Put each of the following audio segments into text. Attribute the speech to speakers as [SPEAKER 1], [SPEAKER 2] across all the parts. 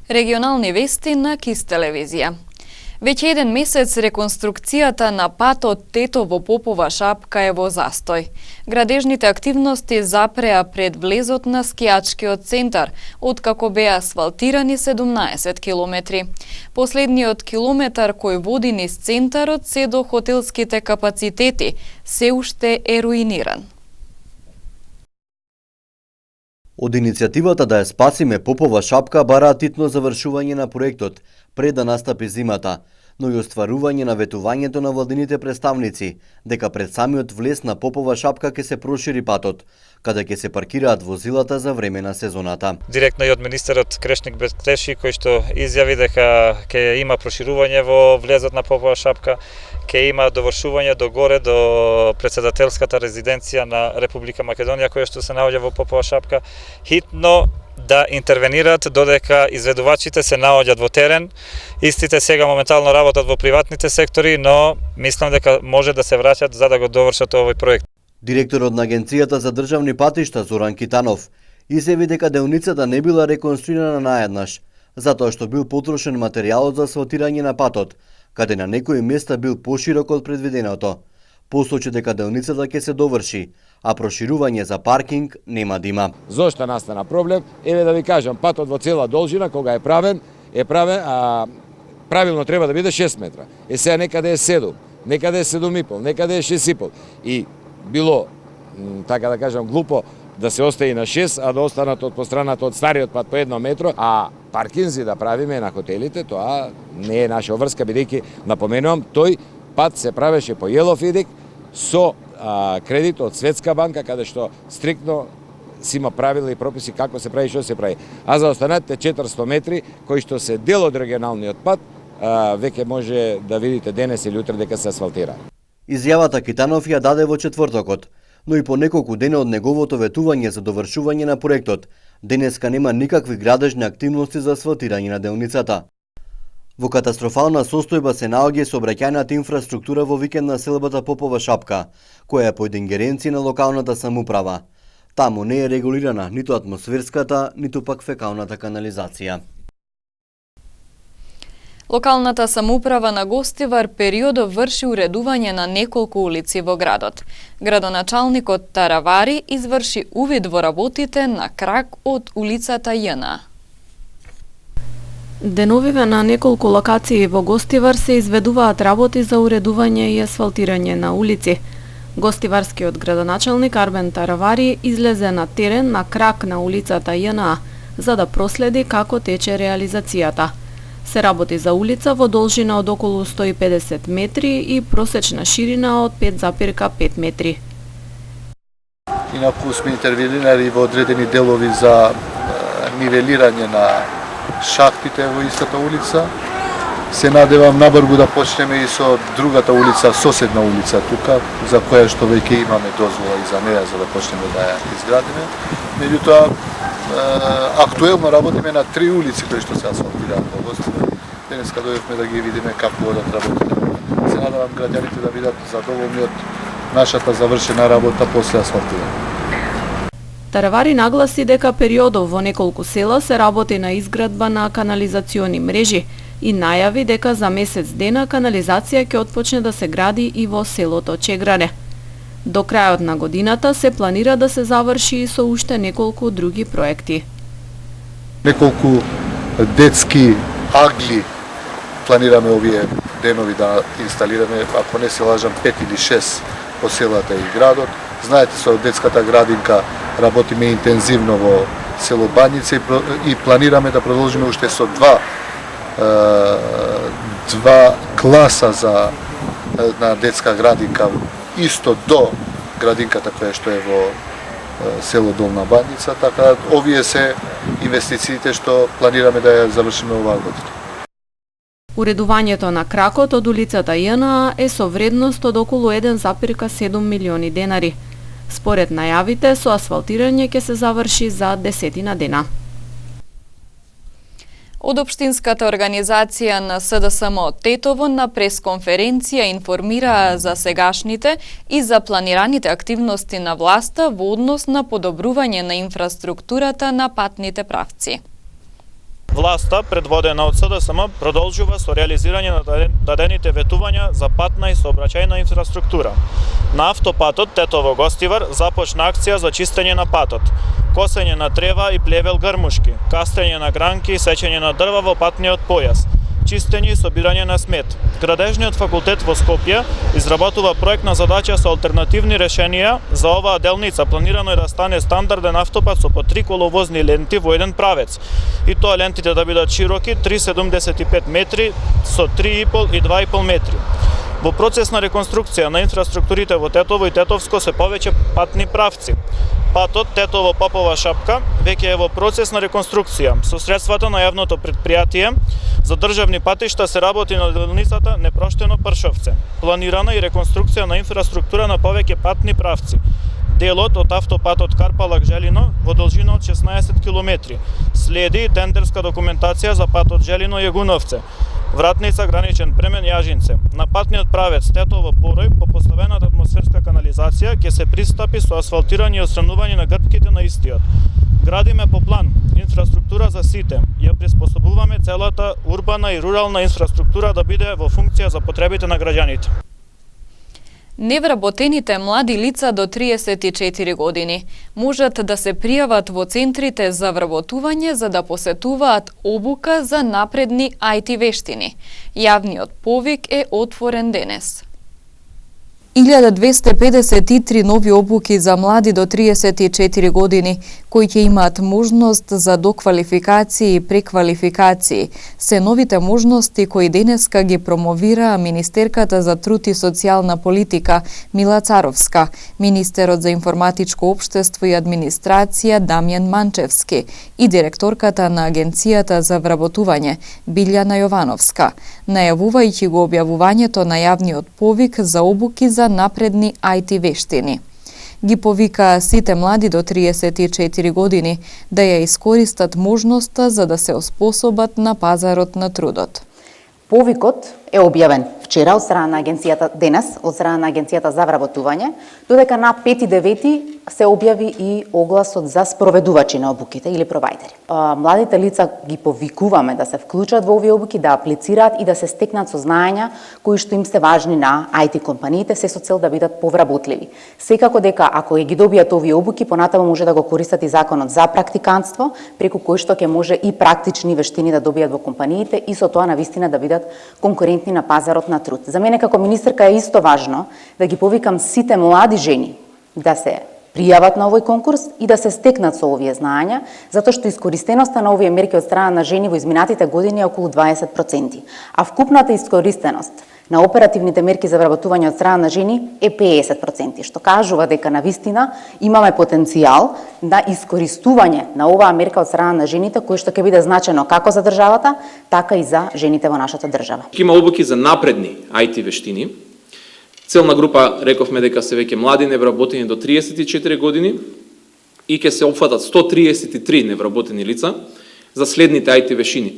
[SPEAKER 1] Регионални вести на КИС телевизија. Веќе еден месец реконструкцијата на патот Тетово-Попова шапка е во застој. Градежните активности запреа пред влезот на скијачкиот центар, откако беа асфалтирани 17 километри. Последниот километар кој води низ центарот се до хотелските капацитети, се уште е руиниран.
[SPEAKER 2] Од иницијативата да ја спасиме Попова шапка бараат титно завршување на проектот пред да настапи зимата, но и остварување на ветувањето на владините представници дека пред самиот влез на Попова шапка ќе се прошири патот, каде ќе се паркираат возилата за време на сезоната.
[SPEAKER 3] Директно и од министерот Крешник Бекеши кој што изјави дека ќе има проширување во влезот на Попова шапка, ќе има довршување до горе до председателската резиденција на Република Македонија која што се наоѓа во Попова шапка, хитно да интервенираат додека изведувачите се наоѓаат во терен. Истите сега моментално работат во приватните сектори, но мислам дека може да се враќат за да го довршат овој проект.
[SPEAKER 2] Директорот на Агенцијата за државни патишта Зоран Китанов изјави дека делницата не била реконструирана наеднаш, затоа што бил потрошен материјалот за асфалтирање на патот, каде на некои места бил поширок од предвиденото. Посочи дека делницата ќе се доврши, а проширување за паркинг нема да има.
[SPEAKER 4] Зошто настана проблем? Еве да ви кажам, патот во цела должина кога е правен, правилно треба да биде 6 метра. Сега некаде е 7, некаде е 7,5, некаде е 6,5. И било, така да кажам, глупо да се остави на 6, а да останат од постраната од стариот пат по 1 метро, а паркинзи да правиме на хотелите, тоа не е наша врска, бидејќи напоменувам, тој пат се правеше по Јелофидик со кредит од Светска банка, каде што стриктно си има правила и прописи како се прави и што се прави. А за останатите 400 метри, кои што се дел од регионалниот пат, веќе може да видите денес или утре дека се асфалтира.
[SPEAKER 2] Изјавата Китанов ја даде во четвртокот, но и по неколку дена од неговото ветување за довршување на проектот, денеска нема никакви градежни активности за асфалтирање на делницата. Во катастрофална состојба се наоѓа сообраќајната инфраструктура во викенд на селбата Попова шапка, која е под ингеренција на локалната самоуправа. Таму не е регулирана ниту атмосферската, ниту пак фекалната канализација.
[SPEAKER 1] Локалната самоуправа на Гостивар периодов врши уредување на неколку улици во градот. Градоначалникот Таравари изврши увид во работите на крак од улицата Јна.
[SPEAKER 5] Деновиве на неколку локации во Гостивар се изведуваат работи за уредување и асфалтирање на улици. Гостиварскиот градоначалник Арбен Таравари излезе на терен на крак на улицата Јна за да проследи како тече реализацијата. Се работи за улица во должина од околу 150 метри и просечна ширина од 5,5 метри.
[SPEAKER 6] Инаку сме интервенирали во одредени делови за нивелирање на шахтите во истата улица. Се надевам набрзо да почнеме и со другата улица, соседна улица тука, за која што веќе имаме дозвола и за неја за да почнеме да ја изградиме. Меѓутоа, актуелно работиме на 3 улици кои што се асфалтираат во Гостивар. Денеска дојдовме да ги видиме како одат работите. Се надевам граѓаните да бидат задоволни од нашата завршена работа после асфалтирање.
[SPEAKER 5] Таравари нагласи дека периодов во неколку села се работи на изградба на канализациони мрежи и најави дека за месец дена канализација ќе отпочне да се гради и во селото Чеграре. До крајот на годината се планира да се заврши и со уште неколку други проекти.
[SPEAKER 6] Неколку детски агли планираме овие денови да инсталираме, ако не се лажам, 5 или 6 по селата и градот. Знаете, со детската градинка работиме интензивно во село Банјица и планираме да продолжиме уште со два класа на детска градинка исто до градинката која што е во село Долна Банјица, така овие се инвестициите што планираме да ја завршиме оваа година.
[SPEAKER 5] Уредувањето на кракот од улицата Јна е со вредност од околу 1,7 милиони денари. Според најавите, со асфалтирање ќе се заврши за 10 дена.
[SPEAKER 1] Од Општинската организација на СДСМ Тетово на пресконференција информираа за сегашните и за планираните активности на власта во однос на подобрување на инфраструктурата на патните правци.
[SPEAKER 7] Власта, предводена од СДСМ, продолжува со реализирање на дадените ветувања за патна и сообраќајна инфраструктура. На автопатот Тетово-Гостивар започна акција за чистење на патот, косење на трева и плевел грмушки, кастење на гранки и сечење на дрва во патниот појас, чистење и собирање на смет. Градежниот факултет во Скопје изработува проектна задача со алтернативни решенија за оваа делница. Планирано е да стане стандарден автопат со по 3 коловозни ленти во еден правец. И тоа лентите да бидат широки 3,75 метри со 3,5 и 2,5 метри. Во процес на реконструкција на инфраструктурите во Тетово и Тетовско се повеќе патни правци. Патот Тетово-Попова шапка веќе е во процес на реконструкција. Со средствата на јавното претпријатие за државни патишта се работи на делницата Непроштено-Пршовце. Планирана и реконструкција на инфраструктура на повеќе патни правци. Делот од автопатот Карпалак-Желино во должина од 16 км. Следи тендерска документација за патот Желино-Јегуновце, Вратница граничен премен Јажинце. На патниот правец Тетово-Порој по поставената атмосферска канализација ќе се пристапи со асфалтирање и отстранување на грбките на истиот. Градиме по план инфраструктура за сите. Ја приспособуваме целата урбана и рурална инфраструктура да биде во функција за потребите на граѓаните.
[SPEAKER 1] Невработените млади лица до 34 години можат да се пријават во центрите за вработување за да посетуваат обука за напредни IT вештини. Јавниот повик е отворен денес. 1253 нови обуки за млади до 34 години, кои ќе имаат можност за доквалификации и преквалификации, се новите можности кои денеска ги промовира Министерката за труд и социјална политика Мила Царовска, Министерот за информатичко општество и администрација Дамјан Манчевски и директорката на Агенцијата за вработување Билјана Јовановска, најавувајќи го објавувањето на јавниот повик за обуки за напредни IT вештини. Ги повика сите млади до 34 години да ја искористат можноста за да се оспособат на пазарот на трудот.
[SPEAKER 8] Повикот е објавен вчера од страна на агенцијата, денес од страна на Агенцијата за вработување, додека на 5.9. се објави и огласот за спроведувачи на обуките или провајдери. Младите лица ги повикуваме да се вклучат во овие обуки, да аплицираат и да се стекнат со знаења кои што им се важни на IT компаниите, се со цел да бидат повработливи. Секако дека ако ги добијат овие обуки, понатаму може да го користат и законот за практикантство, преку кој што ќе може и практични вештини да добијат во компаниите и со тоа навистина да бидат конкурентни на пазарот на труд. За мене како министерка е исто важно да ги повикам сите млади жени да се пријават на овој конкурс и да се стекнат со овие знаења, затоа што искористеноста на овие мерки од страна на жени во изминатите години е околу 20%, а вкупната искористеност на оперативните мерки за вработување од страна на жени е 50%, што кажува дека навистина имаме потенцијал на искористување на оваа мерка од страна на жените, кој што ќе биде значено како за државата, така и за жените во нашата држава.
[SPEAKER 9] Има обуки за напредни IT вештини. Целна група, рековме дека се веќе млади невработени до 34 години и ќе се опфатат 133 невработени лица за следните IT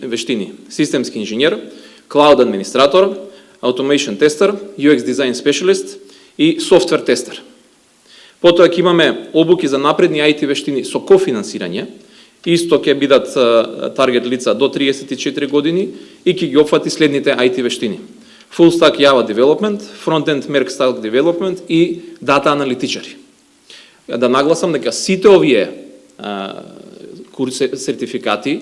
[SPEAKER 9] вештини: системски инженер, клауд администратор, automation тестер, UX design specialist и софтвер тестер. Потоа ќе имаме обуки за напредни IT вештини со кофинансирање, исто ќе бидат таргет лица до 34 години и ќе ги опфати следните IT вештини: Full Stack Java Development, Front-end Merck Stack Development и Data аналитичари. Да нагласам дека сите овие сертификати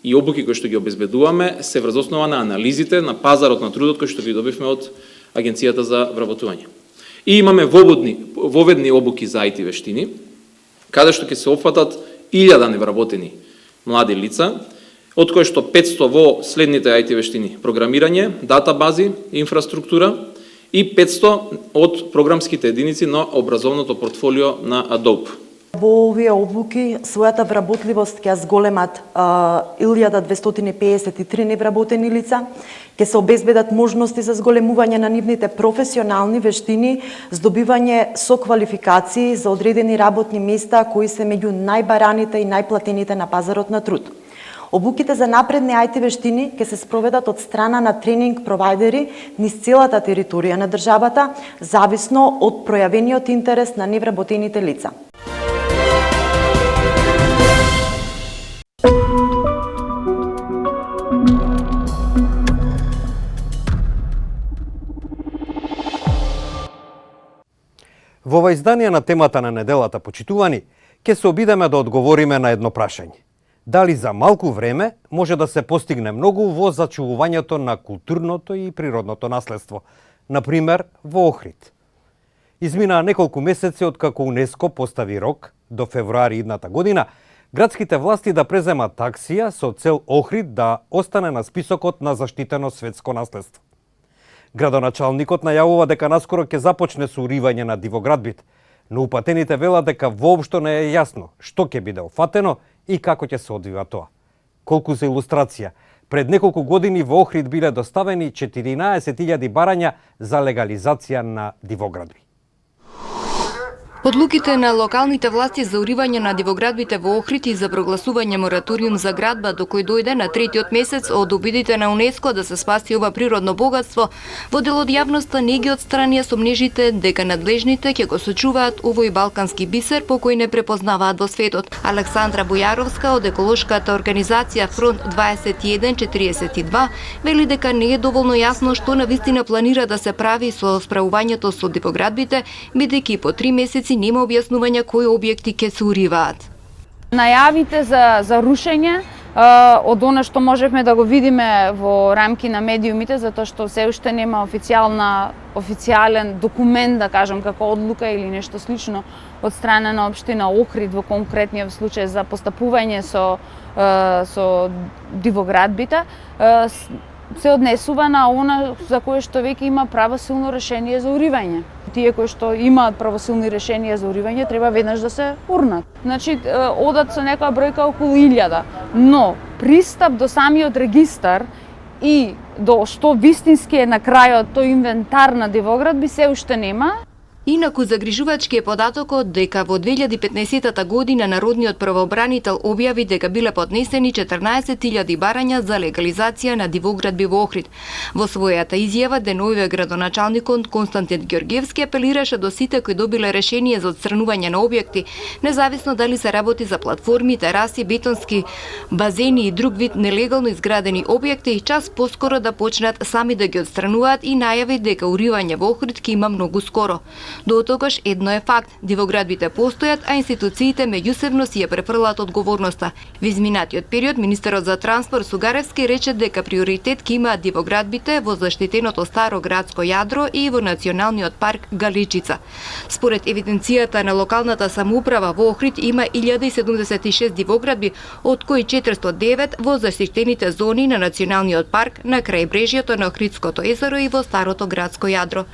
[SPEAKER 9] и обуки кои што ги обезбедуваме се врз основа на анализите на пазарот на трудот кои што ги добивме од Агенцијата за вработување. И имаме воведни обуки за IT вештини, каде што ќе се опфатат 1000 невработени млади лица, од кои што 500 во следните IT вештини: програмирање, датабази, инфраструктура и 500 од програмските единици на образовното портфолио на Adobe.
[SPEAKER 10] Во овие обуки својата вработливост ќе зголемат 1253 невработени лица, ќе се обезбедат можности за зголемување на нивните професионални вештини, здобивање со квалификации за одредени работни места кои се меѓу најбараните и најплатените на пазарот на труд. Обуките за напредни IT вештини ќе се спроведат од страна на тренинг провајдери низ целата територија на државата, зависно од пројавениот интерес на невработените лица.
[SPEAKER 11] Во ова издание на темата на неделата, почитувани, ќе се обидеме да одговориме на едно прашање. Дали за малку време може да се постигне многу во зачувувањето на културното и природното наследство, например во Охрид? Измина неколку месеци од како УНЕСКО постави рок до февруари идната година градските власти да преземат акција со цел Охрид да остане на списокот на заштитено светско наследство. Градоначалникот најавува дека наскоро ќе започне со уривање на дивоградбите, но упатените велат дека воопшто не е јасно што ќе биде офатено и како ќе се одвива тоа. Колку за илустрација, пред неколку години во Охрид биле доставени 14.000 барања за легализација на дивоградби.
[SPEAKER 1] Одлуките на локалните власти за уривање на дивоградбите во Охрид и за прогласување мораториум за градба до кој дојде на третиот месец од обидите на УНЕСКО да се спаси ова природно богатство, во дел од јавноста не ги отстранија сомнежите дека надлежните ќе го сочуваат овој балкански бисер по кој не препознаваат во светот. Александра Бојаровска од еколошката организација Фронт 2142 вели дека не е доволно јасно што навистина планира да се прави со справувањето со дивоградбите, бидејќи по 3 месеци нема објаснување кои објекти ќе се уриваат.
[SPEAKER 12] Најавите за рушење од она што можевме да го видиме во рамки на медиумите, затоа што се уште нема официјален документ, да кажам, како одлука или нешто слично од страна на општина Охрид во конкретниот случај за постапување со дивоградбите, се однесува на она за кое што веќе има правосилно решение за уривање. Тие кои што имаат правосилни решенија за уривање треба веднаш да се урнат. Значи, одат со некоја бројка околу 1000, но пристап до самиот регистар и до што вистински е на крајот тој инвентар на дивоградби се уште нема.
[SPEAKER 1] Инаку загрижувачки е податокот дека во 2015 година Народниот правобранител објави дека биле поднесени 14.000 барања за легализација на дивоградби во Охрид. Во својата изјава деновиве градоначалникот Константин Ѓорѓевски апелираше до сите кои добиле решение за отстранување на објекти, независно дали се работи за платформи, тераси, бетонски базени и друг вид нелегално изградени објекти, час поскоро да почнат сами да ги отстрануваат и најави дека уривање во Охрид ќе има многу скоро. До тогаш едно е факт, дивоградбите постојат, а институциите меѓусебно си ја префрлаат одговорноста. Во изминатиот период министерот за транспорт Сугаревски рече дека приоритет ќе имаат дивоградбите во заштитеното старо градско јадро и во националниот парк Галичица. Според евиденцијата на локалната самоуправа во Охрид има 1076 дивоградби, од кои 409 во заштитените зони на националниот парк на крајбрежјето на Охридското езеро и во старото градско јадро.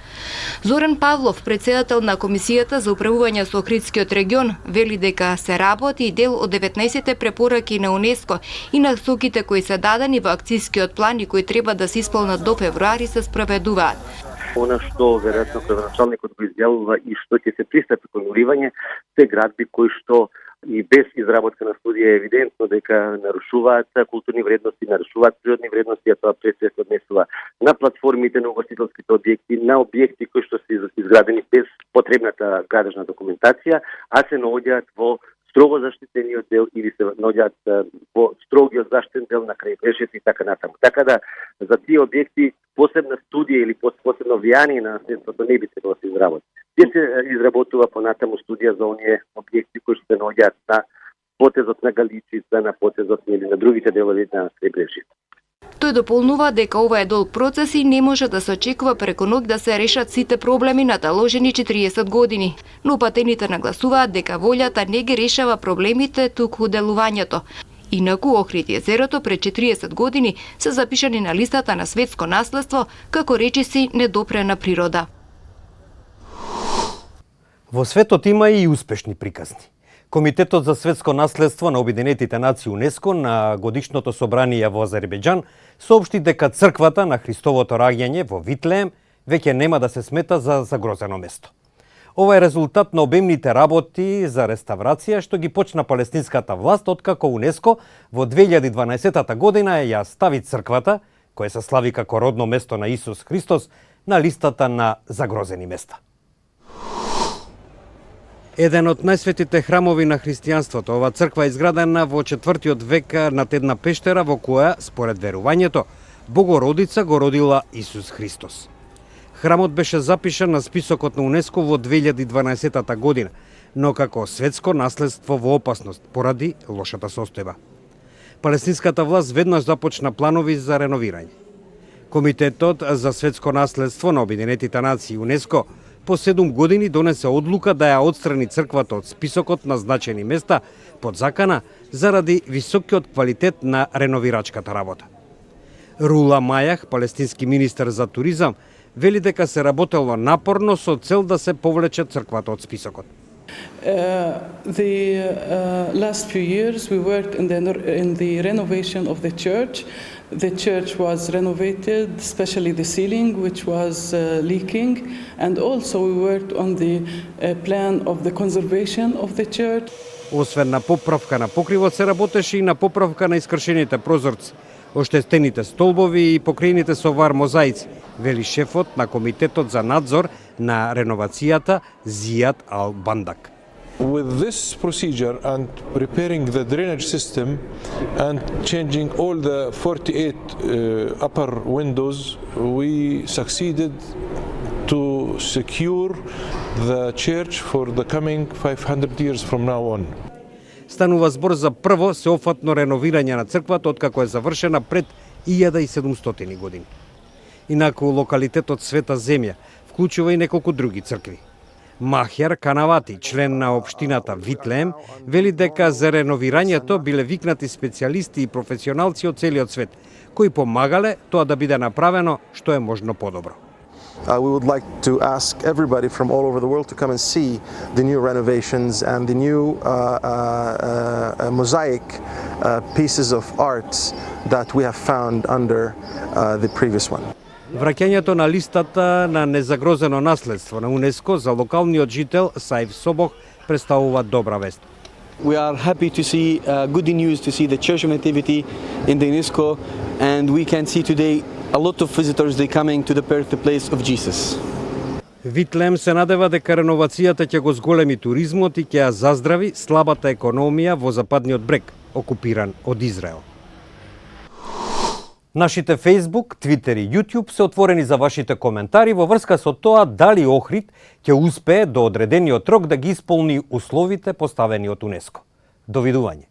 [SPEAKER 1] Зоран Павлов, председател на Комисијата за управување со Охридскиот регион, вели дека се работи и дел од 19 препораки на УНЕСКО и насоките кои се дадени во акцијскиот план и кои треба да се исполнат до февруари се спроведуваат.
[SPEAKER 13] Она што веројатно градоначалникот го изјавува и што ќе се пристапи кон уривање, се градби кои што и без изработка на студија е евидентно дека нарушуваат културни вредности, нарушуваат природни вредности, а тоа пред се однесува на платформите, на угостителските објекти, на објекти кои што се изградени без потребната градежна документација, а се наоѓаат во строго заштитениот дел или се наоѓаат во строгиот заштитен дел на крајбрежјето и така натаму. Така да за тие објекти посебна студија или посебно влијание на наследството не би требало да се изработи. Ќе се изработува понатаму студија за оние објекти кои се наоѓаат на потезот на Галичица, на потезот или на другите делови на крајбрежјето.
[SPEAKER 1] Тој дополнува дека ова е долг процес и не може да се очекува преку ноќ да се решат сите проблеми наталожени 40 години. Но упатените нагласуваат дека волјата не ги решава проблемите, туку делувањето. Инаку Охрид и езерото пред 40 години се запишани на листата на светско наследство како речиси недопрена природа.
[SPEAKER 11] Во светот има и успешни приказни. Комитетот за светско наследство на Обединетите нации УНЕСКО на годишното собрание во Азербејџан соопшти дека црквата на Христовото раѓање во Витлеем веќе нема да се смета за загрозено место. Ова е резултат на обемните работи за реставрација што ги почна палестинската власт откако УНЕСКО во 2012 година ја стави црквата, која се слави како родно место на Исус Христос, на листата на загрозени места. Еден од најсветите храмови на христијанството, ова црква е изградена во 4 век над една пештера во која, според верувањето, Богородица го родила Исус Христос. Храмот беше запишан на списокот на УНЕСКО во 2012 година, но како светско наследство во опасност поради лошата состојба. Палестинската власт веднаш започна планови за реновирање. Комитетот за светско наследство на Обединетите нации УНЕСКО по 7 години донесе одлука да ја отстрани црквата од списокот на значени места под закана заради високиот квалитет на реновирачката работа. Рула Мајах, палестински министер за туризам, вели дека се работело напорно со цел да се повлече црквата од списокот.
[SPEAKER 14] The last few years we worked in the renovation of the church. The church was renovated, especially the ceiling, which was leaking, and also we worked on the plan of the conservation of the church.
[SPEAKER 11] Освен на поправка на покривот се работеше и на поправка на искршените прозорци, оштетените столбови и покриените со вар мозаици, вели шефот на комитетот за надзор на реновацијата Зијад Ал-Бандак.
[SPEAKER 15] With this procedure and preparing the drainage system and changing all the 48 upper windows, we succeeded to secure the church for the coming 500 years from now on.
[SPEAKER 11] Станува збор за прво сеопфатно реновирање на црквата откако е завршена пред 1700 години. Инаку локалитетот Света Земја вклучува и неколку други цркви. Махјар Канавати, член на општината Витлеем, вели дека за реновирањето биле викнати специјалисти и професионалци од целиот свет, кои помагале тоа да биде направено што е можно подобро.
[SPEAKER 16] We would like to ask everybody from all over the world to come and see the new renovations and the new mosaic pieces of art that we have found under the previous one.
[SPEAKER 11] Враќањето на листата на незагрозено наследство на УНЕСКО за локалниот жител Саиф Собох представува добра вест.
[SPEAKER 17] We are happy to see good news to see the Church of Nativity in the UNESCO, and we can see today a lot of visitors they coming to the birthplace of Jesus.
[SPEAKER 11] Витлем се надева дека реновацијата ќе го зголеми туризмот и ќе ја заздрави слабата економија во западниот брег, окупиран од Израел. Нашите Facebook, Twitter и YouTube се отворени за вашите коментари во врска со тоа дали Охрид ќе успее до одредениот рок да ги исполни условите поставени од УНЕСКО. Довидување.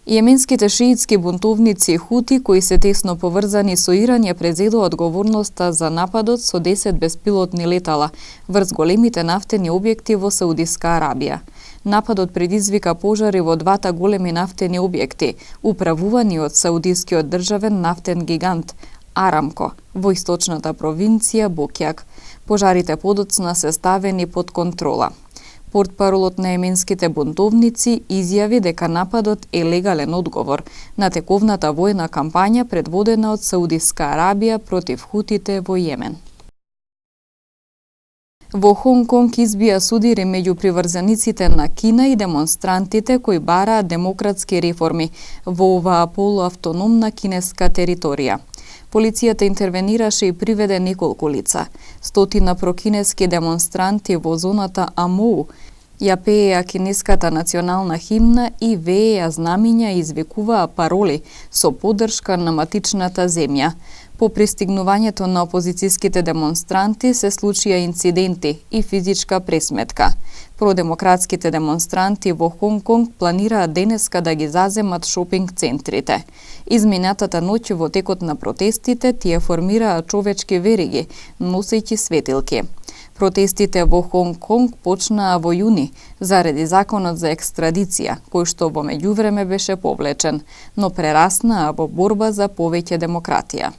[SPEAKER 1] Јеменските шиитски бунтовници Хути, кои се тесно поврзани со Иран, ја презедоа одговорноста за нападот со 10 беспилотни летала врз големите нафтени објекти во Саудиска Арабија. Нападот предизвика пожари во двата големи нафтени објекти, управувани од саудискиот државен нафтен гигант Арамко во источната провинција Бокјак. Пожарите подоцна се ставени под контрола. Портпаролот на јеменските бунтовници изјави дека нападот е легален одговор на тековната војна кампања предводена од Саудиска Арабија против хутите во Јемен. Во Хонг Конг избија судири меѓу приврзаниците на Кина и демонстрантите кои бараат демократски реформи во оваа полуавтономна кинеска територија. Полицијата интервенираше и приведе неколку лица. Стотина прокинески демонстранти во зоната Амоу ја пееа кинеската национална химна и вееа знамиња и извикуваа пароли со поддршка на матичната земја. По пристигнувањето на опозицијските демонстранти се случија инциденти и физичка пресметка. Продемократските демонстранти во Хонг Конг планираат денеска да ги заземат шопинг центрите. Изминатата ноќ во текот на протестите тие формираа човечки вериги, носејќи светилки. Протестите во Хонг Конг почнаа во јуни заради законот за екстрадиција, кој што во меѓувреме беше повлечен, но прераснаа во борба за повеќе демократија.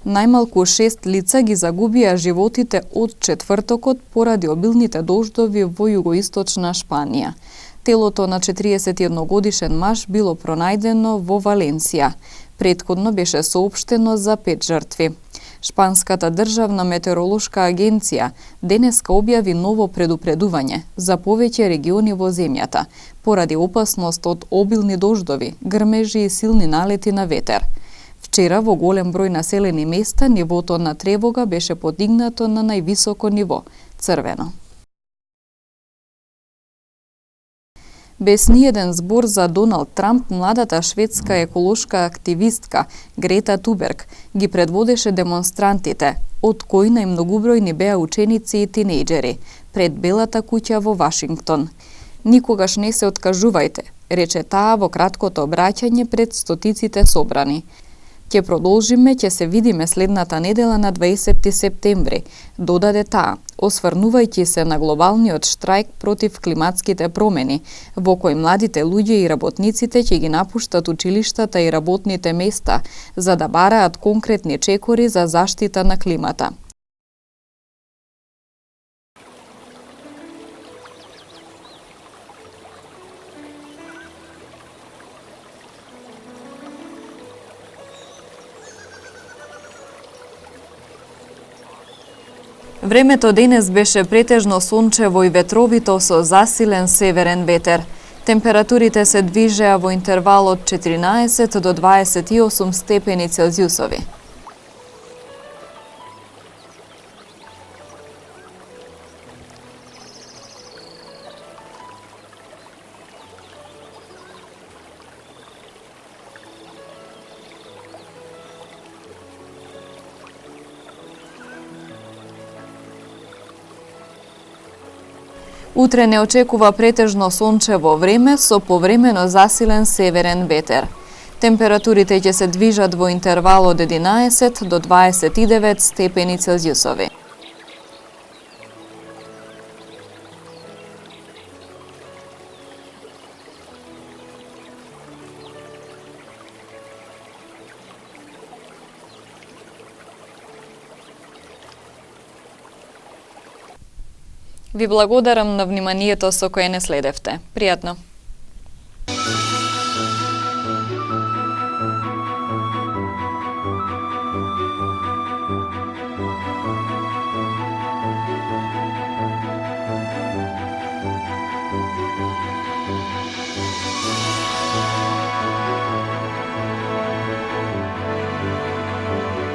[SPEAKER 1] Најмалку 6 лица ги загубија животите од четвртокот поради обилните дождови во југоисточна Шпанија. Телото на 41 годишен маж било пронајдено во Валенсија. Претходно беше соопштено за 5 жртви. Шпанската државна метеоролошка агенција денеска објави ново предупредување за повеќе региони во земјата, поради опасност од обилни дождови, грмежи и силни налети на ветер. Вчера во голем број населени места нивото на тревога беше подигнато на највисоко ниво – црвено. Без ниеден збор за Доналд Трамп, младата шведска еколошка активистка Грета Туберг ги предводеше демонстрантите, од кои најмногубројни беа ученици и тинејџери, пред Белата куќа во Вашингтон. Никогаш не се откажувајте, рече таа во краткото обраќање пред стотиците собрани. Ќе продолжиме, ќе се видиме следната недела на 20 септември, додаде таа, осврнувајќи се на глобалниот штрајк против климатските промени, во кој младите луѓе и работниците ќе ги напуштат училиштата и работните места, за да бараат конкретни чекори за заштита на климата. Времето денес беше претежно сончево и ветровито со засилен северен ветер. Температурите се движеа во интервал од 14 до 28 степени Целзиусови. Утре не очекува претежно сончево време со повремено засилен северен ветер. Температурите ќе се движат во интервал од 11 до 29 степени Целзиусови. Ви благодарам на вниманието со кое не следевте. Пријатно!